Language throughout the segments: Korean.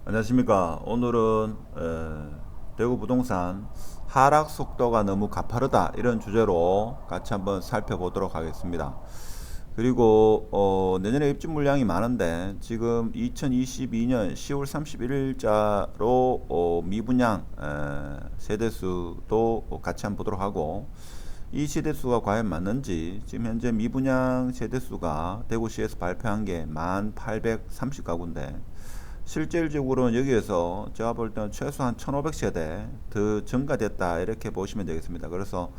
안녕하십니까. 오늘은 대구 부동산 하락 속도가 너무 가파르다 이런 주제로 같이 한번 살펴보도록 하겠습니다. 그리고 내년에 입주 물량이 많은데 지금 2022년 10월 31일자로 미분양 세대수도 같이 한번 보도록 하고, 이 세대수가 과연 맞는지. 지금 현재 미분양 세대수가 대구시에서 발표한 게 1830가구인데 실질적으로는 여기에서 제가 볼 때는 최소한 1500세대 더 증가됐다 이렇게 보시면 되겠습니다. 그래서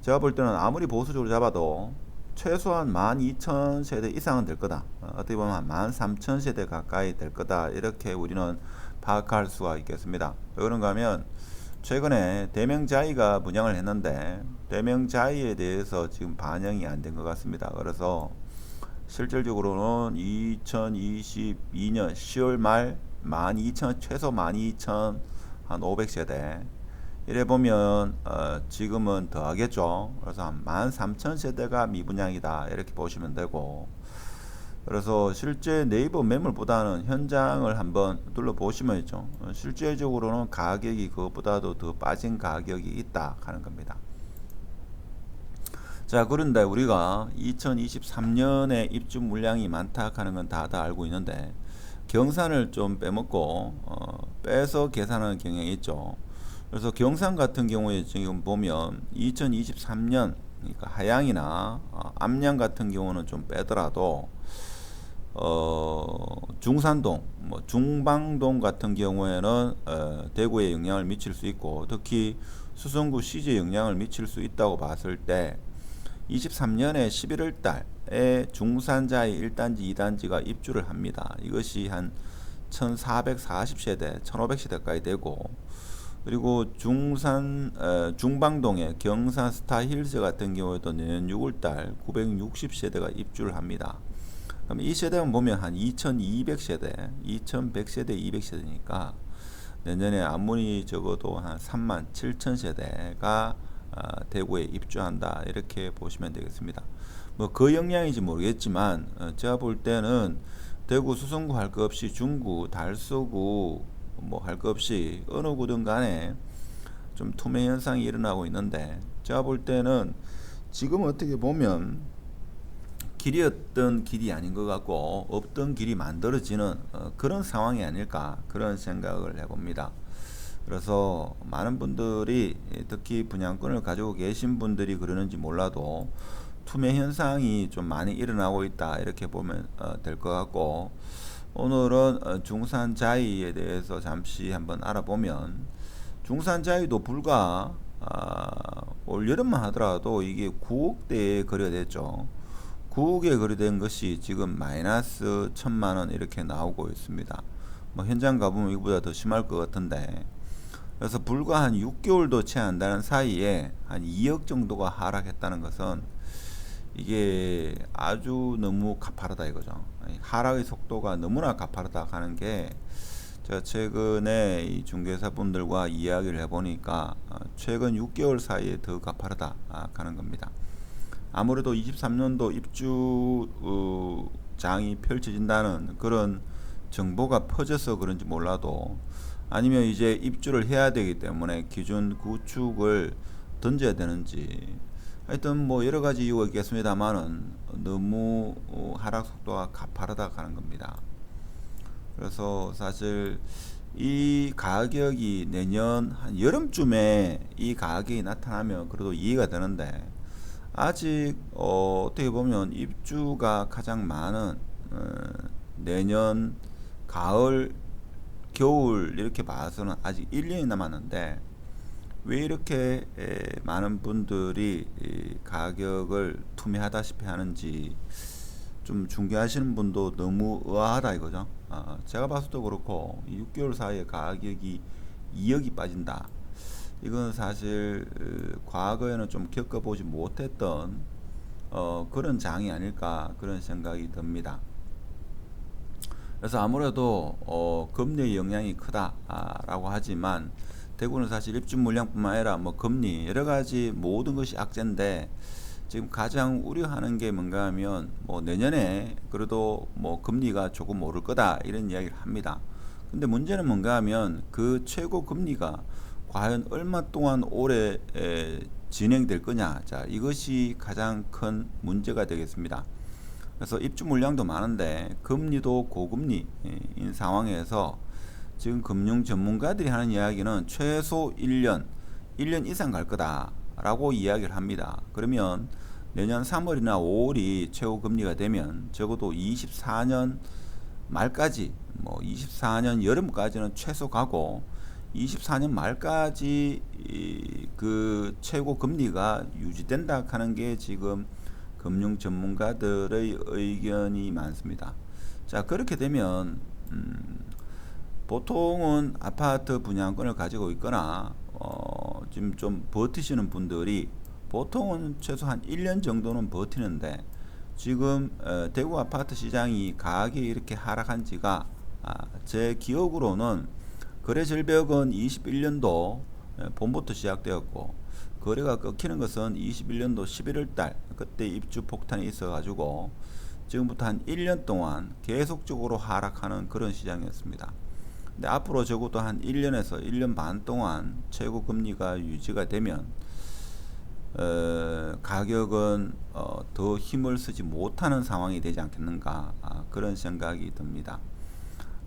제가 볼 때는 아무리 보수적으로 잡아도 최소한 12,000세대 이상은 될 거다. 어떻게 보면 13,000세대 가까이 될 거다. 이렇게 우리는 파악할 수가 있겠습니다. 왜 그런가 하면 최근에 대명자이가 분양을 했는데 대명자이에 대해서 지금 반영이 안 된 것 같습니다. 그래서 실질적으로는 2022년 10월 말 12,000, 최소 12,000 한 500세대 이래 보면 지금은 더 하겠죠. 그래서 한 13,000세대가 미분양이다 이렇게 보시면 되고, 그래서 실제 네이버 매물보다는 현장을 한번 둘러보시면 있죠. 실제적으로는 가격이 그것보다도 더 빠진 가격이 있다 하는 겁니다. 자, 그런데 우리가 2023년에 입주 물량이 많다 하는 건 다 알고 있는데 경산을 좀 빼먹고 빼서 계산하는 경향이 있죠. 그래서 경산 같은 경우에 지금 보면 2023년, 그러니까 하양이나 암양 같은 경우는 좀 빼더라도 중산동, 뭐 중방동 같은 경우에는 대구에 영향을 미칠 수 있고, 특히 수성구 시지에 영향을 미칠 수 있다고 봤을 때 23년에 11월 달에 중산자의 1단지, 2단지가 입주를 합니다. 이것이 한 1440세대, 1500세대까지 되고, 그리고 중방동의 경산 스타힐즈 같은 경우에도 내년 6월달 960세대가 입주를 합니다. 그럼 이 세대만 보면 한 2200세대, 2100세대, 200세대니까 내년에 아무리 적어도 한 3만 7천 세대가 대구에 입주한다 이렇게 보시면 되겠습니다. 뭐 그 영향인지 모르겠지만 제가 볼 때는 대구 수성구 할 것 없이 중구, 달서구 뭐 할 것 없이 어느 구든 간에 좀 투매 현상이 일어나고 있는데, 제가 볼 때는 지금 어떻게 보면 길이 없던 길이 아닌 것 같고 없던 길이 만들어지는 그런 상황이 아닐까 그런 생각을 해봅니다. 그래서 많은 분들이, 특히 분양권을 가지고 계신 분들이 그러는지 몰라도 투매 현상이 좀 많이 일어나고 있다 이렇게 보면 될 것 같고, 오늘은 중산자이에 대해서 잠시 한번 알아보면, 중산자이도 불과 올 여름만 하더라도 이게 9억대에 거래됐죠. 9억에 거래된 것이 지금 마이너스 1,000만원 이렇게 나오고 있습니다. 뭐 현장 가보면 이거보다 더 심할 것 같은데, 그래서 불과 한 6개월도 채 안 되는 사이에 한 2억 정도가 하락했다는 것은 이게 아주 너무 가파르다 이거죠. 하락의 속도가 너무나 가파르다 하는 게, 제가 최근에 이 중개사분들과 이야기를 해보니까 최근 6개월 사이에 더 가파르다 하는 겁니다. 아무래도 23년도 입주 장이 펼쳐진다는 그런 정보가 퍼져서 그런지 몰라도, 아니면 이제 입주를 해야 되기 때문에 기준 구축을 던져야 되는지, 하여튼 뭐 여러 가지 이유가 있겠습니다만은 너무 하락 속도가 가파르다 하는 겁니다. 그래서 사실 이 가격이 내년 한 여름쯤에 이 가격이 나타나면 그래도 이해가 되는데, 아직 어떻게 보면 입주가 가장 많은 내년 가을, 겨울 이렇게 봐서는 아직 1년이 남았는데 왜 이렇게 많은 분들이 이 가격을 투매하다시피 하는지, 좀 중개하시는 분도 너무 의아하다 이거죠. 제가 봤을 때 그렇고, 이 6개월 사이에 가격이 2억이 빠진다. 이건 사실 과거에는 좀 겪어보지 못했던 그런 장이 아닐까 그런 생각이 듭니다. 그래서 아무래도 금리의 영향이 크다라고 하지만, 대구는 사실 입주 물량뿐만 아니라 뭐 금리 여러 가지 모든 것이 악재인데, 지금 가장 우려하는 게 뭔가 하면 뭐 내년에 그래도 뭐 금리가 조금 오를 거다 이런 이야기를 합니다. 근데 문제는 뭔가 하면 그 최고 금리가 과연 얼마 동안 오래 진행될 거냐. 자, 이것이 가장 큰 문제가 되겠습니다. 그래서 입주 물량도 많은데 금리도 고금리인 상황에서 지금 금융 전문가들이 하는 이야기는 최소 1년 이상 갈 거다라고 이야기를 합니다. 그러면 내년 3월이나 5월이 최고 금리가 되면 적어도 24년 말까지 24년 여름까지는 최소 가고 24년 말까지 그 최고 금리가 유지된다 하는 게 지금 금융 전문가들의 의견이 많습니다. 자, 그렇게 되면 보통은 아파트 분양권을 가지고 있거나 지금 좀 버티시는 분들이 보통은 최소한 1년 정도는 버티는데 지금 대구 아파트 시장이 가격이 이렇게 하락한 지가 제 기억으로는 거래 절벽은 21년도 봄부터 시작되었고 거래가 꺾이는 것은 21년도 11월 달 그때 입주 폭탄이 있어가지고 지금부터 한 1년 동안 계속적으로 하락하는 그런 시장이었습니다. 근데 앞으로 적어도 한 1년에서 1년 반 동안 최고 금리가 유지가 되면 가격은 더 힘을 쓰지 못하는 상황이 되지 않겠는가 그런 생각이 듭니다.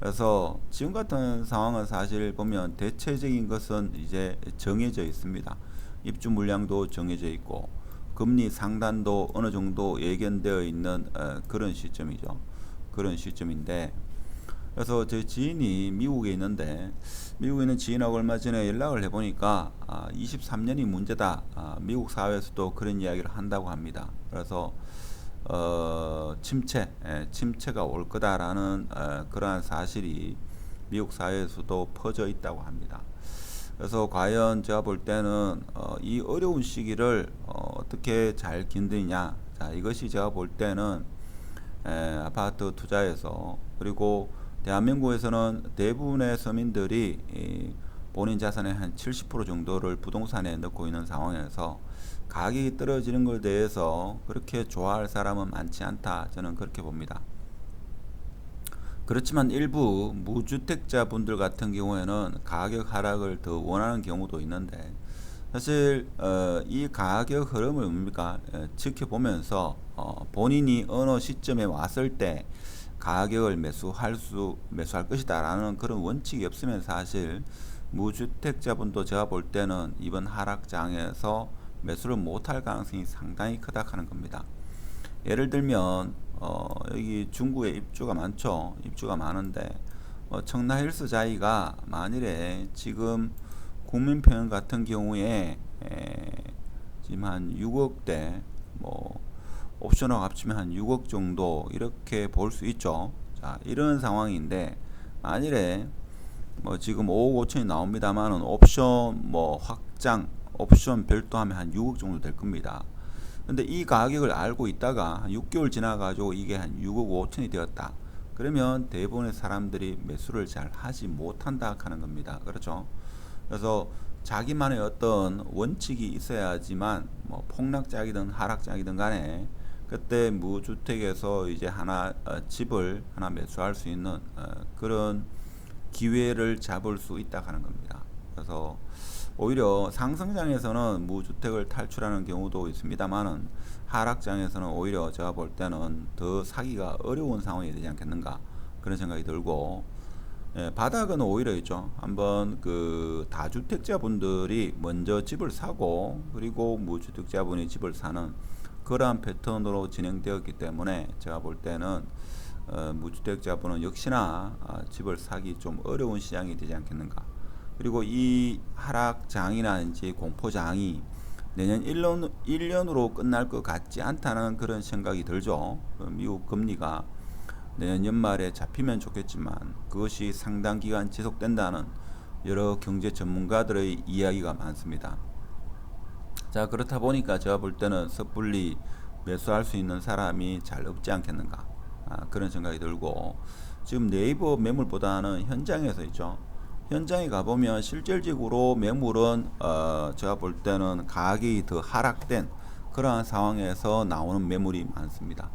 그래서 지금 같은 상황은 사실 보면 대체적인 것은 이제 정해져 있습니다. 입주 물량도 정해져 있고 금리 상단도 어느 정도 예견되어 있는 그런 시점이죠. 그런 시점인데 그래서 제 지인이 미국에 있는데 미국에 있는 지인하고 얼마 전에 연락을 해보니까 23년이 문제다. 미국 사회에서도 그런 이야기를 한다고 합니다. 그래서 침체가 올 거다라는 그러한 사실이 미국 사회에서도 퍼져 있다고 합니다. 그래서 과연 제가 볼 때는 이 어려운 시기를 어떻게 잘 견디냐. 자, 이것이 제가 볼 때는 아파트 투자에서 그리고 대한민국에서는 대부분의 서민들이 본인 자산의 한 70% 정도를 부동산에 넣고 있는 상황에서 가격이 떨어지는 것에 대해서 그렇게 좋아할 사람은 많지 않다. 저는 그렇게 봅니다. 그렇지만 일부 무주택자 분들 같은 경우에는 가격 하락을 더 원하는 경우도 있는데 사실 이 가격 흐름을 뭡니까? 지켜보면서 본인이 어느 시점에 왔을 때 가격을 매수할 것이다 라는 그런 원칙이 없으면 사실 무주택자분도 제가 볼 때는 이번 하락장에서 매수를 못할 가능성이 상당히 크다 하는 겁니다. 예를 들면 여기 중구에 입주가 많죠. 입주가 많은데 청라힐스 자이가 만일에 지금 국민평형 같은 경우에 지금 한 6억대 옵션하고 합치면 한 6억 정도 이렇게 볼 수 있죠. 자, 이런 상황인데 만일에 지금 5억 5천이 나옵니다만은 옵션 확장 옵션 별도하면 한 6억 정도 될 겁니다. 근데 이 가격을 알고 있다가 한 6개월 지나가지고 이게 한 6억 5천이 되었다. 그러면 대부분의 사람들이 매수를 잘 하지 못한다 하는 겁니다. 그렇죠? 그래서 자기만의 어떤 원칙이 있어야지만 폭락장이든 하락장이든 간에 그때 무주택에서 이제 집을 하나 매수할 수 있는 그런 기회를 잡을 수 있다 하는 겁니다. 그래서 오히려 상승장에서는 무주택을 탈출하는 경우도 있습니다만은 하락장에서는 오히려 제가 볼 때는 더 사기가 어려운 상황이 되지 않겠는가 그런 생각이 들고 바닥은 오히려 있죠. 한번 그 다주택자분들이 먼저 집을 사고 그리고 무주택자분이 집을 사는 그러한 패턴으로 진행되었기 때문에 제가 볼 때는 무주택자분은 역시나 집을 사기 좀 어려운 시장이 되지 않겠는가. 그리고 이 하락장이라든지 공포장이 내년 1년으로 끝날 것 같지 않다는 그런 생각이 들죠. 미국 금리가 내년 연말에 잡히면 좋겠지만 그것이 상당 기간 지속된다는 여러 경제 전문가들의 이야기가 많습니다. 자, 그렇다 보니까 제가 볼 때는 섣불리 매수할 수 있는 사람이 잘 없지 않겠는가 그런 생각이 들고 지금 네이버 매물보다는 현장에서 있죠. 현장에 가보면 실질적으로 매물은 제가 볼 때는 가격이 더 하락된 그러한 상황에서 나오는 매물이 많습니다.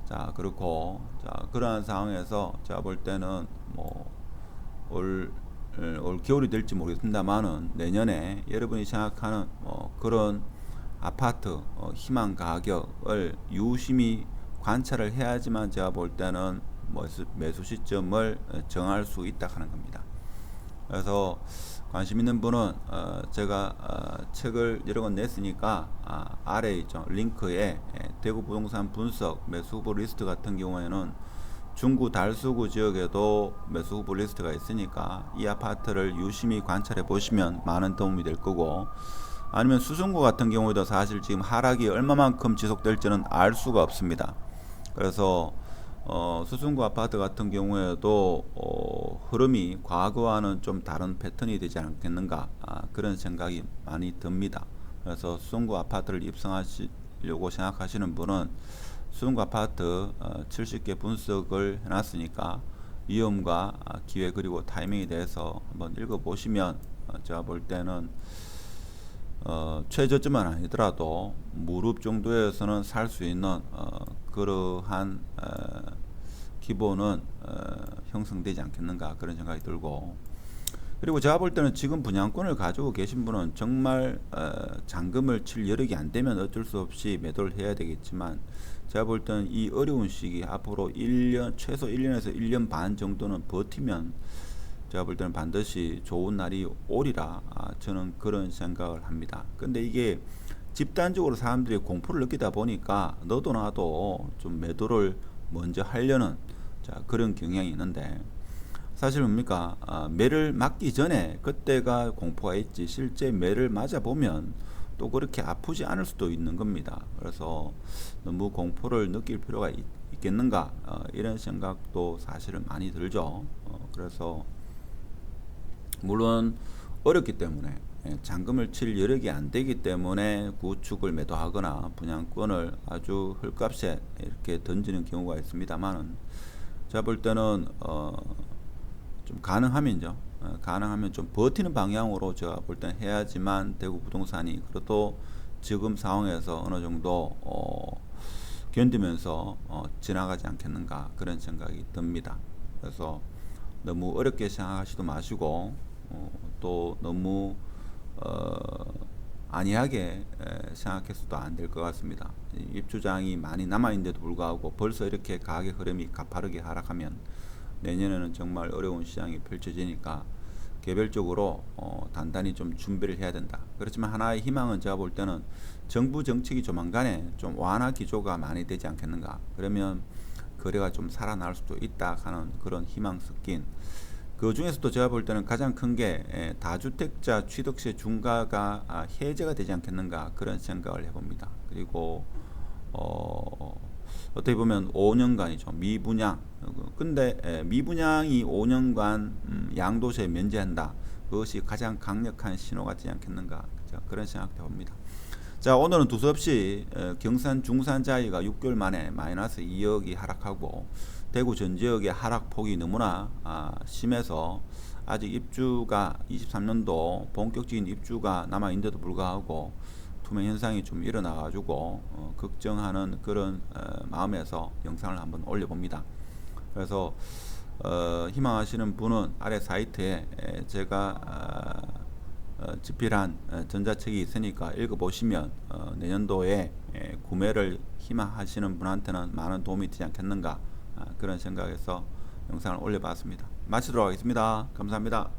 자, 그렇고 그러한 상황에서 제가 볼 때는 올 겨울이 될지 모르겠습니다만은 내년에 여러분이 생각하는 그런 아파트 희망 가격을 유심히 관찰을 해야지만 제가 볼 때는 매수 시점을 정할 수 있다 하는 겁니다. 그래서 관심 있는 분은 제가 책을 여러 권 냈으니까 아래에 있죠. 링크에 대구 부동산 분석 매수 후보 리스트 같은 경우에는 중구 달수구 지역에도 매수 후보 리스트가 있으니까 이 아파트를 유심히 관찰해 보시면 많은 도움이 될 거고, 아니면 수성구 같은 경우에도 사실 지금 하락이 얼마만큼 지속될지는 알 수가 없습니다. 그래서 수성구 아파트 같은 경우에도 흐름이 과거와는 좀 다른 패턴이 되지 않겠는가, 그런 생각이 많이 듭니다. 그래서 수성구 아파트를 입성하시려고 생각하시는 분은 수성구 아파트 70개 분석을 해놨으니까 위험과 기회 그리고 타이밍에 대해서 한번 읽어보시면 제가 볼 때는 최저점은 아니더라도 무릎 정도에서는 살 수 있는 그러한 기본은 형성되지 않겠는가, 그런 생각이 들고, 그리고 제가 볼 때는 지금 분양권을 가지고 계신 분은 정말 잔금을 칠 여력이 안 되면 어쩔 수 없이 매도를 해야 되겠지만, 제가 볼 때는 이 어려운 시기 앞으로 1년, 최소 1년에서 1년 반 정도는 버티면 제가 볼 때는 반드시 좋은 날이 오리라, 저는 그런 생각을 합니다. 근데 이게 집단적으로 사람들이 공포를 느끼다 보니까 너도 나도 좀 매도를 먼저 하려는 그런 경향이 있는데, 사실 뭡니까, 매를 맞기 전에 그때가 공포가 있지 실제 매를 맞아 보면 또 그렇게 아프지 않을 수도 있는 겁니다. 그래서 너무 공포를 느낄 필요가 있겠는가, 이런 생각도 사실은 많이 들죠. 그래서 물론 어렵기 때문에 잔금을 칠 여력이 안 되기 때문에 구축을 매도하거나 분양권을 아주 헐값에 이렇게 던지는 경우가 있습니다만은, 제가 볼 때는 좀 가능하면 좀 버티는 방향으로 제가 볼 때는 해야지만 대구 부동산이 그래도 지금 상황에서 어느 정도 견디면서 지나가지 않겠는가, 그런 생각이 듭니다. 그래서 너무 어렵게 생각하지도 마시고 또 너무 안이하게 생각해서도 안 될 것 같습니다. 입주장이 많이 남아있는데도 불구하고 벌써 이렇게 가격 흐름이 가파르게 하락하면 내년에는 정말 어려운 시장이 펼쳐지니까 개별적으로 단단히 좀 준비를 해야 된다. 그렇지만 하나의 희망은 제가 볼 때는 정부 정책이 조만간에 좀 완화 기조가 많이 되지 않겠는가, 그러면 거래가 좀 살아날 수도 있다 하는 그런 희망 섞인, 그 중에서도 제가 볼 때는 가장 큰 게 다주택자 취득세 중과가 해제가 되지 않겠는가, 그런 생각을 해봅니다. 그리고 어떻게 보면 5년간이죠. 미분양. 근데 미분양이 5년간 양도세 면제한다. 그것이 가장 강력한 신호 같지 않겠는가, 그런 생각도 해봅니다. 자, 오늘은 두서없이 경산 중산자이가 6개월 만에 마이너스 2억이 하락하고 대구 전 지역의 하락폭이 너무나 심해서 아직 입주가 23년도 본격적인 입주가 남아있는데도 불구하고 투명 현상이 좀 일어나가지고 걱정하는 그런 마음에서 영상을 한번 올려봅니다. 그래서 희망하시는 분은 아래 사이트에 제가 집필한 전자책이 있으니까 읽어보시면 내년도에 구매를 희망하시는 분한테는 많은 도움이 되지 않겠는가, 그런 생각에서 영상을 올려봤습니다. 마치도록 하겠습니다. 감사합니다.